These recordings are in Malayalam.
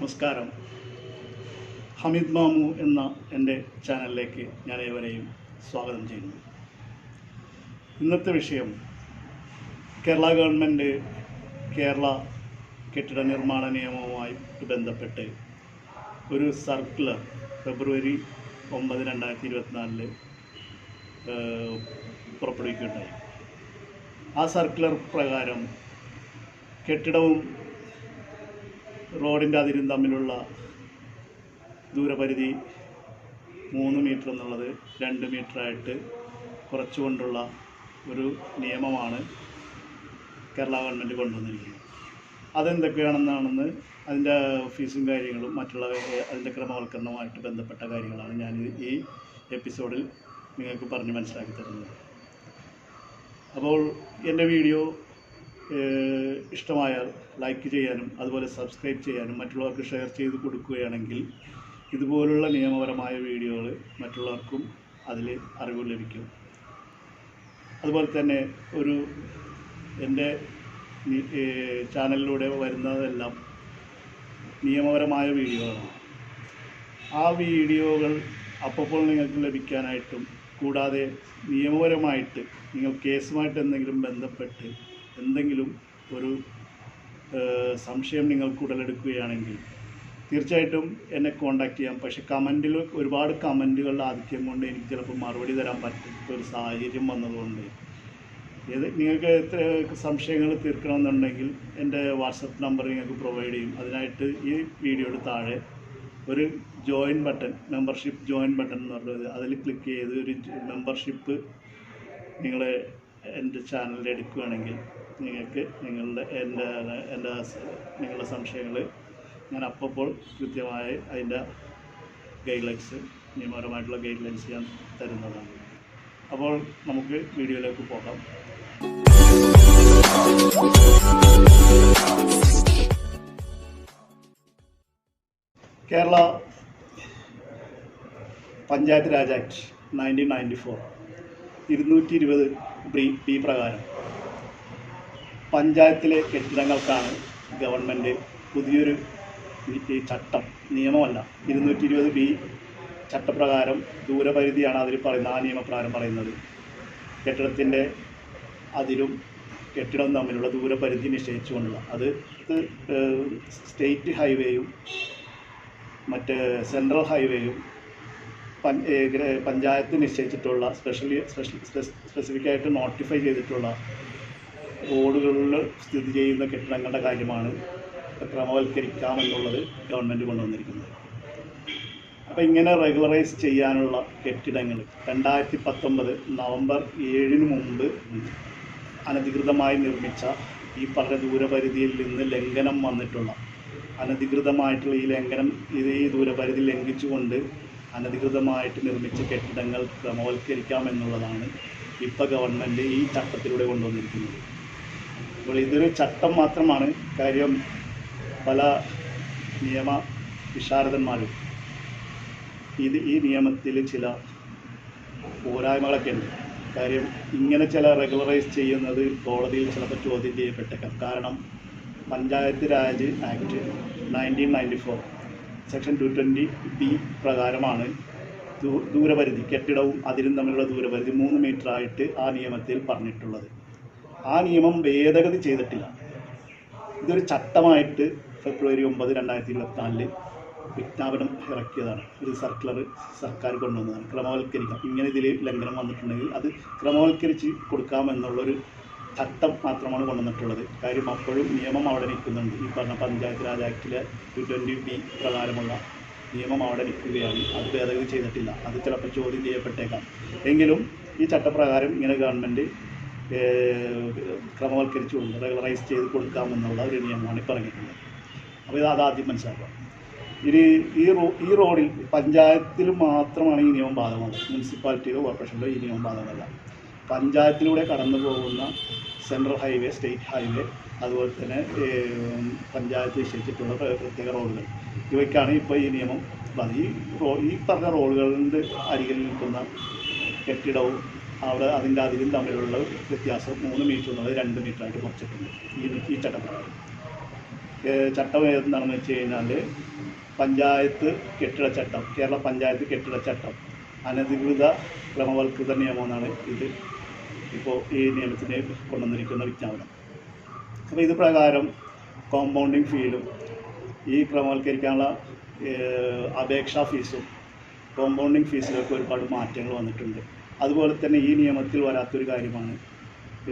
നമസ്കാരം. ഹമീദ് മാമു എന്ന എൻ്റെ ചാനലിലേക്ക് ഞാൻ ഏവരെയും സ്വാഗതം ചെയ്യുന്നു. ഇന്നത്തെ വിഷയം കേരള ഗവൺമെൻറ് കേരള കെട്ടിട നിർമ്മാണ നിയമവുമായി ബന്ധപ്പെട്ട് ഒരു സർക്കുലർ ഫെബ്രുവരി 9, 2024 പുറപ്പെടുവിക്കുകയുണ്ടായി. ആ സർക്കുലർ പ്രകാരം കെട്ടിടവും റോഡിൻ്റെ അതിരും തമ്മിലുള്ള ദൂരപരിധി 3 മീറ്റർ എന്നുള്ളത് 2 മീറ്ററായിട്ട് കുറച്ചുകൊണ്ടുള്ള ഒരു നിയമമാണ് കേരള ഗവൺമെൻറ് കൊണ്ടുവന്നിരിക്കുന്നത്. അതെന്തൊക്കെയാണെന്നാണെന്ന് അതിൻ്റെ ഫീസും കാര്യങ്ങളും മറ്റുള്ള അതിൻ്റെ ക്രമവൽക്കരണവുമായിട്ട് ബന്ധപ്പെട്ട കാര്യങ്ങളാണ് ഞാൻ ഈ എപ്പിസോഡിൽ നിങ്ങൾക്ക് പറഞ്ഞ് മനസ്സിലാക്കി തരുന്നത്. അപ്പോൾ എൻ്റെ വീഡിയോ ഇഷ്ടമായാൽ ലൈക്ക് ചെയ്യാനും അതുപോലെ സബ്സ്ക്രൈബ് ചെയ്യാനും മറ്റുള്ളവർക്ക് ഷെയർ ചെയ്ത് കൊടുക്കുകയാണെങ്കിൽ ഇതുപോലുള്ള നിയമപരമായ വീഡിയോകൾ മറ്റുള്ളവർക്കും അതിൽ അറിവ് ലഭിക്കും. അതുപോലെ തന്നെ എൻ്റെ ചാനലിലൂടെ വരുന്നതെല്ലാം നിയമപരമായ വീഡിയോകളാണ്. ആ വീഡിയോകൾ അപ്പോൾ നിങ്ങൾക്ക് ലഭിക്കാനായിട്ടും കൂടാതെ നിയമപരമായിട്ട് നിങ്ങൾ കേസുമായിട്ട് എന്തെങ്കിലും ബന്ധപ്പെട്ട് എന്തെങ്കിലും ഒരു സംശയം നിങ്ങൾക്ക് ഉടലെടുക്കുകയാണെങ്കിൽ തീർച്ചയായിട്ടും എന്നെ കോൺടാക്റ്റ് ചെയ്യാം. പക്ഷേ കമൻറ്റിൽ ഒരുപാട് കമൻറ്റുകളുടെ ആധിക്യം കൊണ്ട് എനിക്ക് ചിലപ്പോൾ മറുപടി തരാൻ പറ്റാത്ത ഒരു സാഹചര്യം വന്നതുകൊണ്ട് നിങ്ങൾക്ക് എത്ര സംശയങ്ങൾ തീർക്കണമെന്നുണ്ടെങ്കിൽ എൻ്റെ വാട്സപ്പ് നമ്പർ നിങ്ങൾക്ക് പ്രൊവൈഡ് ചെയ്യും. അതിനായിട്ട് ഈ വീഡിയോയുടെ താഴെ ഒരു join button, membership join button എന്ന് പറഞ്ഞത് അതിൽ ക്ലിക്ക് ചെയ്ത് ഒരു മെമ്പർഷിപ്പ് നിങ്ങൾ എൻ്റെ ചാനലിൽ എടുക്കുകയാണെങ്കിൽ നിങ്ങൾക്ക് നിങ്ങളുടെ സംശയങ്ങൾ ഞാൻ അപ്പോൾ കൃത്യമായി അതിൻ്റെ നിയമപരമായിട്ടുള്ള ഗൈഡ് ലൈൻസ് ഞാൻ തരുന്നതാണ്. അപ്പോൾ നമുക്ക് വീഡിയോയിലേക്ക് പോകാം. കേരള പഞ്ചായത്ത് രാജ് ആക്ട് 1994 220B പ്രകാരം പഞ്ചായത്തിലെ കെട്ടിടങ്ങൾക്കാണ് ഗവൺമെൻറ് പുതിയൊരു ചട്ടം, നിയമമല്ല, 220B ചട്ടപ്രകാരം ദൂരപരിധിയാണ് അതിൽ പറയുന്നത്. ആ നിയമപ്രകാരം പറയുന്നത് കെട്ടിടത്തിൻ്റെ അതിരും കെട്ടിടവും തമ്മിലുള്ള ദൂരപരിധി നിശ്ചയിച്ചുകൊണ്ടുള്ള അത് സ്റ്റേറ്റ് ഹൈവേയും മറ്റ് സെൻട്രൽ ഹൈവേയും പഞ്ചായത്ത് നിശ്ചയിച്ചിട്ടുള്ള സ്പെസിഫിക്കായിട്ട് നോട്ടിഫൈ ചെയ്തിട്ടുള്ള റോഡുകളിൽ സ്ഥിതി ചെയ്യുന്ന കെട്ടിടങ്ങളുടെ കാര്യമാണ് ക്രമവൽക്കരിക്കാമെന്നുള്ളത് ഗവൺമെൻറ് കൊണ്ടുവന്നിരിക്കുന്നത്. അപ്പോൾ ഇങ്ങനെ റെഗുലറൈസ് ചെയ്യാനുള്ള കെട്ടിടങ്ങൾ 2019 നവംബർ 7 മുമ്പ് അനധികൃതമായി നിർമ്മിച്ച ഈ പറഞ്ഞ ദൂരപരിധിയിൽ നിന്ന് ലംഘനം വന്നിട്ടുള്ള അനധികൃതമായിട്ടുള്ള ഈ ദൂരപരിധി ലംഘിച്ചുകൊണ്ട് അനധികൃതമായിട്ട് നിർമ്മിച്ച കെട്ടിടങ്ങൾ ക്രമവൽക്കരിക്കാമെന്നുള്ളതാണ് ഇപ്പോൾ ഗവൺമെൻറ് ഈ ചട്ടത്തിലൂടെ കൊണ്ടുവന്നിരിക്കുന്നത്. അപ്പോൾ ഇതൊരു ചട്ടം മാത്രമാണ്. കാര്യം പല നിയമ വിശാരദന്മാരും ഈ നിയമത്തിൽ ചില പോരായ്മകളൊക്കെ ഉണ്ട്. കാര്യം ഇങ്ങനെ ചില റെഗുലറൈസ് ചെയ്യുന്നത് കോടതിയിൽ ചിലപ്പോൾ ചോദ്യം ചെയ്യപ്പെട്ടേക്കാം. കാരണം panchayat Raj act 1994 section 220B പ്രകാരമാണ് ദൂരപരിധി, കെട്ടിടവും അതിരും തമ്മിലുള്ള ദൂരപരിധി 3 മീറ്ററായിട്ട് ആ നിയമത്തിൽ പറഞ്ഞിട്ടുള്ളത്. ആ നിയമം ഭേദഗതി ചെയ്തിട്ടില്ല. ഇതൊരു ചട്ടമായിട്ട് ഫെബ്രുവരി 9, 2024 വിജ്ഞാപനം ഇറക്കിയതാണ്. ഒരു സർക്കുലർ സർക്കാർ കൊണ്ടുവന്നതാണ്. ക്രമവൽക്കരിക്കാം, ഇങ്ങനെ ഇതിൽ ലംഘനം വന്നിട്ടുണ്ടെങ്കിൽ അത് ക്രമവൽക്കരിച്ച് കൊടുക്കാമെന്നുള്ളൊരു ചട്ടം മാത്രമാണ് കൊണ്ടുവന്നിട്ടുള്ളത്. കാര്യം അപ്പോഴും നിയമം അവിടെ നിൽക്കുന്നുണ്ട്. ഈ പറഞ്ഞ പഞ്ചായത്ത് രാജ് ആക്ടിലെ 220B പ്രകാരമുള്ള നിയമം അവിടെ നിൽക്കുകയാണ്. അത് ഭേദഗതി ചെയ്തിട്ടില്ല. അത് ചിലപ്പോൾ ചോദ്യം ചെയ്യപ്പെട്ടേക്കാം. എങ്കിലും ഈ ചട്ടപ്രകാരം ഇങ്ങനെ ഗവൺമെൻറ് ക്രമവൽക്കരിച്ചു റെഗുലറൈസ് ചെയ്ത് കൊടുക്കാമെന്നുള്ള ഒരു നിയമമാണ് പറഞ്ഞിട്ടുള്ളത്. അപ്പോൾ ഇത് അതാദ്യം മനസ്സിലാക്കുക. ഇനി ഈ റോഡിൽ പഞ്ചായത്തിൽ മാത്രമാണ് ഈ നിയമം ബാധകമാകുന്നത്. മുനിസിപ്പാലിറ്റിയിലോ കോർപ്പറേഷനിലോ ഈ നിയമം ബാധകമല്ല. പഞ്ചായത്തിലൂടെ കടന്നു പോകുന്ന സെൻട്രൽ ഹൈവേ, സ്റ്റേറ്റ് ഹൈവേ, അതുപോലെ തന്നെ പഞ്ചായത്ത് നിശ്ചയിച്ചിട്ടുള്ള പ്രത്യേക റോഡുകൾ, ഇവയ്ക്കാണ് ഇപ്പോൾ ഈ നിയമം. ഈ പറഞ്ഞ റോഡുകളുടെ അരികിൽ നിൽക്കുന്ന കെട്ടിടവും അതിൻ്റെ അതിരും തമ്മിലുള്ള വ്യത്യാസം 3 മീറ്റർ എന്നുള്ളത് 2 മീറ്ററായിട്ട് കുറച്ചിട്ടുണ്ട് ഈ ചട്ടപ്രകാരം. ചട്ടം ഏതെന്നാണെന്ന് വെച്ച് കഴിഞ്ഞാൽ പഞ്ചായത്ത് കെട്ടിടച്ചട്ടം, കേരള പഞ്ചായത്ത് കെട്ടിടച്ചട്ടം അനധികൃത ക്രമവൽകൃത നിയമമെന്നാണ് ഇത് ഇപ്പോൾ ഈ നിയമത്തിന് കൊണ്ടുവന്നിരിക്കുന്ന വിജ്ഞാപനം. അപ്പോൾ ഇത് പ്രകാരം കോമ്പൗണ്ടിങ് ഫീലും ഈ ക്രമവൽക്കരിക്കാനുള്ള അപേക്ഷാ ഫീസും കോമ്പൗണ്ടിങ് ഫീസിലൊക്കെ ഒരുപാട് മാറ്റങ്ങൾ വന്നിട്ടുണ്ട്. അതുപോലെ തന്നെ ഈ നിയമത്തിൽ വരാത്തൊരു കാര്യമാണ്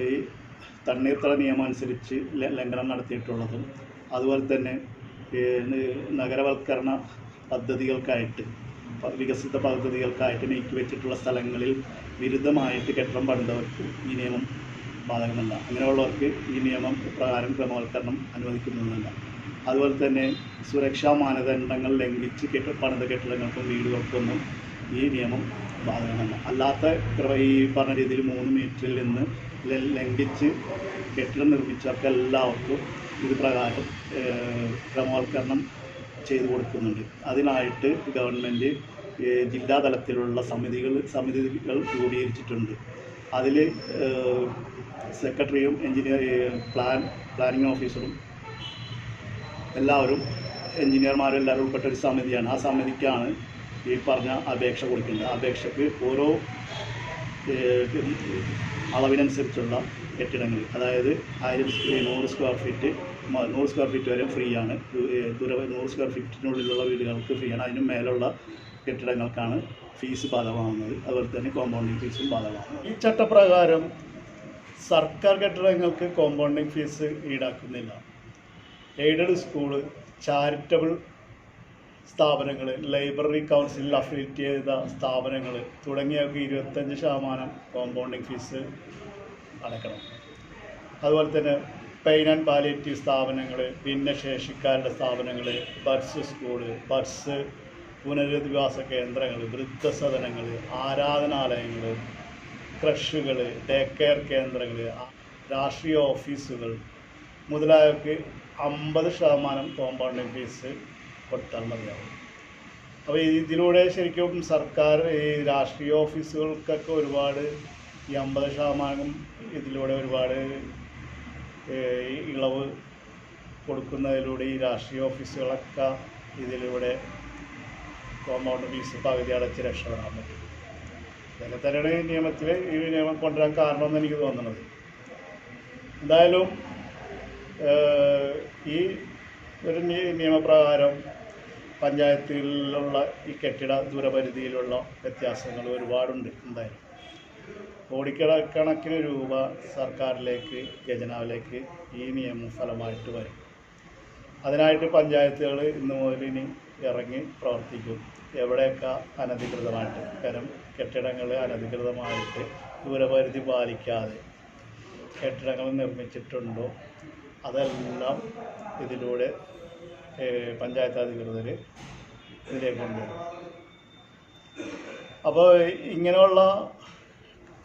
ഈ തണ്ണീർത്തട നിയമം അനുസരിച്ച് ലംഘനം നടത്തിയിട്ടുള്ളതും അതുപോലെ തന്നെ നഗരവൽക്കരണ പദ്ധതികൾക്കായിട്ട് വികസിത പദ്ധതികൾക്കായിട്ട് നീക്കി വെച്ചിട്ടുള്ള സ്ഥലങ്ങളിൽ വിരുദ്ധമായിട്ട് കെട്ടിടം പണിതവർക്ക് ഈ നിയമം ബാധകമല്ല. അങ്ങനെയുള്ളവർക്ക് ഈ നിയമം പ്രകാരം ക്രമവൽക്കരണം അനുവദിക്കുന്നതല്ല. അതുപോലെ തന്നെ സുരക്ഷാ മാനദണ്ഡങ്ങൾ ലംഘിച്ച് പണിത കെട്ടിടങ്ങൾക്കും വീടുകൾക്കൊന്നും ഈ നിയമം ബാധകമല്ല. അല്ലാത്ത ഈ പറഞ്ഞ രീതിയിൽ 3 മീറ്ററിൽ നിന്ന് ലംഘിച്ച് കെട്ടിടം നിർമ്മിച്ചവർക്ക് എല്ലാവർക്കും ഇത് പ്രകാരം ക്രമവൽക്കരണം ചെയ്തു കൊടുക്കുന്നുണ്ട്. അതിനായിട്ട് ഗവൺമെൻറ് ജില്ലാതലത്തിലുള്ള സമിതികൾ രൂപീകരിച്ചിട്ടുണ്ട്. അതിൽ സെക്രട്ടറിയും പ്ലാനിംഗ് ഓഫീസറും എല്ലാവരും എഞ്ചിനീയർമാരും എല്ലാവരും ഉൾപ്പെട്ട ഒരു സമിതിയാണ്. ആ സമിതിക്കാണ് ഈ പറഞ്ഞ അപേക്ഷ കൊടുക്കുന്നത്. അപേക്ഷയ്ക്ക് ഓരോ അളവിനനുസരിച്ചുള്ള കെട്ടിടങ്ങൾ, അതായത് 100 സ്ക്വയർ ഫീറ്റ് വരെ ഫ്രീ ആണ്. 100 സ്ക്വയർ ഫീറ്റിനുള്ളിലുള്ള വീടുകൾക്ക് ഫ്രീ ആണ്. അതിന് മേലുള്ള കെട്ടിടങ്ങൾക്കാണ് ഫീസ് ബാധകമാകുന്നത്. അതുപോലെ തന്നെ കോമ്പൗണ്ടിങ് ഫീസും ബാധകമാകുന്നത്. ഈ ചട്ടപ്രകാരം സർക്കാർ കെട്ടിടങ്ങൾക്ക് കോമ്പൗണ്ടിങ് ഫീസ് ഈടാക്കുന്നില്ല. എയ്ഡഡ് സ്കൂള്, ചാരിറ്റബിൾ സ്ഥാപനങ്ങൾ, ലൈബ്രറി കൗൺസിലിൽ അഫിലിയേറ്റ് ചെയ്ത സ്ഥാപനങ്ങൾ തുടങ്ങിയവർക്ക് 25% കോമ്പൗണ്ടിങ് ഫീസ് അടയ്ക്കണം. അതുപോലെ തന്നെ പെയിൻ ആൻഡ് പാലിയേറ്റീവ് സ്ഥാപനങ്ങൾ, ഭിന്നശേഷിക്കാരുടെ സ്ഥാപനങ്ങൾ, ബഡ്സ് സ്കൂള്, ബഡ്സ് പുനരധിവാസ കേന്ദ്രങ്ങൾ, വൃദ്ധസദനങ്ങൾ, ആരാധനാലയങ്ങൾ, ക്രഷുകൾ, ഡേ കെയർ കേന്ദ്രങ്ങൾ, രാഷ്ട്രീയ ഓഫീസുകൾ മുതലായവർക്ക് 50% കോമ്പൗണ്ടിങ് ഫീസ് കൊടുത്താൽ മതിയാവും. അപ്പോൾ ഇതിലൂടെ ശരിക്കും സർക്കാർ ഈ രാഷ്ട്രീയ ഓഫീസുകൾക്കൊക്കെ ഒരുപാട് ഈ 50% ഇതിലൂടെ ഒരുപാട് ഇളവ് കൊടുക്കുന്നതിലൂടെ ഈ രാഷ്ട്രീയ ഓഫീസുകളൊക്കെ ഇതിലൂടെ കോമ്പൗണ്ട് ഫീസ് പകുതി അടച്ച് രക്ഷപ്പെടാൻ പറ്റും. ഇതൊക്കെ തന്നെയാണ് ഈ നിയമത്തിൽ ഈ നിയമം കൊണ്ടുവരാൻ കാരണമെന്ന് എനിക്ക് തോന്നുന്നത്. എന്തായാലും ഈ ഒരു നിയമപ്രകാരം പഞ്ചായത്തിലുള്ള ഈ കെട്ടിട ദൂരപരിധിയിലുള്ള വ്യത്യാസങ്ങൾ ഒരുപാടുണ്ട്. എന്തായാലും കോടിക്കണക്കിന് രൂപ സർക്കാരിലേക്ക്, ഖജനാവിലേക്ക് ഈ നിയമം ഫലമായിട്ട് വരും. അതിനായിട്ട് പഞ്ചായത്തുകൾ ഇന്ന് മുതൽ ഇനി ഇറങ്ങി പ്രവർത്തിക്കും. എവിടെയൊക്കെ അനധികൃതമായിട്ട് കെട്ടിടങ്ങൾ അനധികൃതമായിട്ട് ദൂരപരിധി പാലിക്കാതെ കെട്ടിടങ്ങൾ നിർമ്മിച്ചിട്ടുണ്ടോ അതെല്ലാം ഇതിലൂടെ പഞ്ചായത്ത് അധികൃതർ ഇതിലേക്ക് കൊണ്ടുവരും. അപ്പോൾ ഇങ്ങനെയുള്ള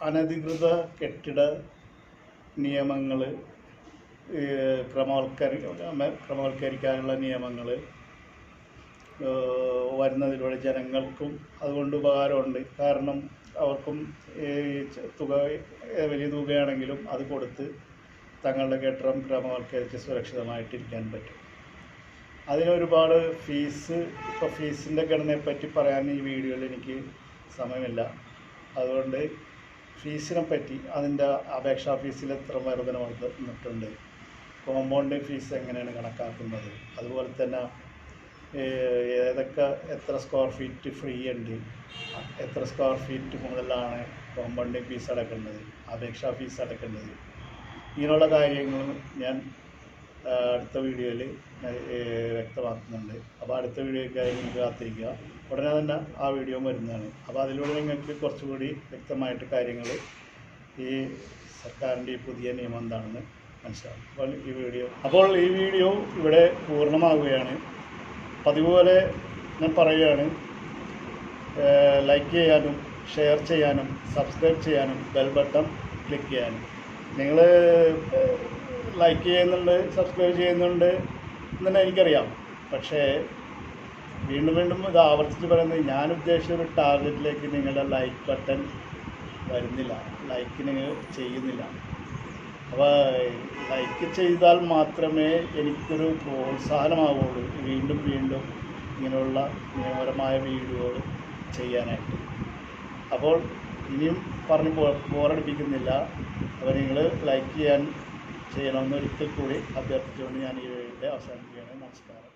അനധികൃത കെട്ടിട നിയമങ്ങൾ ക്രമവൽക്കരിക്കാനുള്ള നിയമങ്ങൾ വരുന്നതിലൂടെ ജനങ്ങൾക്കും അതുകൊണ്ട് ഉപകാരമുണ്ട്. കാരണം അവർക്കും തുക വലിയ തുകയാണെങ്കിലും അത് കൊടുത്ത് തങ്ങളുടെ കെട്ടിടം ക്രമവൽക്കരിച്ച് സുരക്ഷിതമായിട്ടിരിക്കാൻ പറ്റും. അതിനൊരുപാട് ഇപ്പോൾ ഫീസിൻ്റെ ഘടനയെപ്പറ്റി പറയാൻ ഈ വീഡിയോയിൽ എനിക്ക് സമയമില്ല. അതുകൊണ്ട് ഫീസിനെ പറ്റി, അതിൻ്റെ അപേക്ഷാ ഫീസിൽ എത്ര വർധന വന്നിട്ടുണ്ട്, കോമ്പൗണ്ടിങ് ഫീസ് എങ്ങനെയാണ് കണക്കാക്കുന്നത്, അതുപോലെ തന്നെ എത്ര സ്ക്വയർ ഫീറ്റ് ഫ്രീ ഉണ്ട്, എത്ര സ്ക്വയർ ഫീറ്റ് മുതലാണ് കോമ്പൗണ്ടിങ് ഫീസ് അടയ്ക്കേണ്ടത്, അപേക്ഷാ ഫീസ് അടയ്ക്കേണ്ടത്, ഇങ്ങനെയുള്ള കാര്യങ്ങളും ഞാൻ അടുത്ത വീഡിയോയിൽ വ്യക്തമാക്കുന്നുണ്ട്. അപ്പോൾ അടുത്ത വീഡിയോയ്ക്കായി നിങ്ങൾക്ക് കാത്തിരിക്കുക. ഉടനെ തന്നെ ആ വീഡിയോ വരുന്നതാണ്. അപ്പോൾ അതിലൂടെ നിങ്ങൾക്ക് കുറച്ചുകൂടി വ്യക്തമായിട്ട് കാര്യങ്ങൾ ഈ സർക്കാരിൻ്റെ ഈ പുതിയ നിയമം എന്താണെന്ന് മനസ്സിലാവും. അപ്പോൾ ഈ വീഡിയോ ഇവിടെ പൂർണ്ണമാവുകയാണ്. പതിവുപോലെ ഞാൻ പറയുകയാണ്, ലൈക്ക് ചെയ്യാനും ഷെയർ ചെയ്യാനും സബ്സ്ക്രൈബ് ചെയ്യാനും ബെൽ ബട്ടൺ ക്ലിക്ക് ചെയ്യാനും. നിങ്ങൾ ലൈക്ക് ചെയ്യുന്നുണ്ട്, സബ്സ്ക്രൈബ് ചെയ്യുന്നുണ്ട് എന്നെ എനിക്കറിയാം. പക്ഷേ വീണ്ടും വീണ്ടും ഇത് ആവർത്തിച്ച് പറയുന്നത്, ഞാൻ ഉദ്ദേശിച്ച ഒരു ടാർഗറ്റിലേക്ക് നിങ്ങളുടെ ലൈക്ക് ബട്ടൺ വരുന്നില്ല, ലൈക്ക് നിങ്ങൾ ചെയ്യുന്നില്ല. അപ്പോൾ ലൈക്ക് ചെയ്താൽ മാത്രമേ എനിക്കൊരു പ്രോത്സാഹനമാവുള്ളൂ വീണ്ടും വീണ്ടും ഇങ്ങനെയുള്ള നിയമപരമായ വീഡിയോകൾ ചെയ്യാനായിട്ട്. അപ്പോൾ ഇനിയും പറഞ്ഞ് ബോറടിപ്പിക്കുന്നില്ല. അപ്പോൾ നിങ്ങൾ ലൈക്ക് ചെയ്യണമെന്ന് ഒരിക്കൽ കൂടി അഭ്യർത്ഥിച്ചുകൊണ്ട് ഞാൻ ഈ വീഡിയോ അവസാനിപ്പിക്കുകയാണ്. നമസ്കാരം.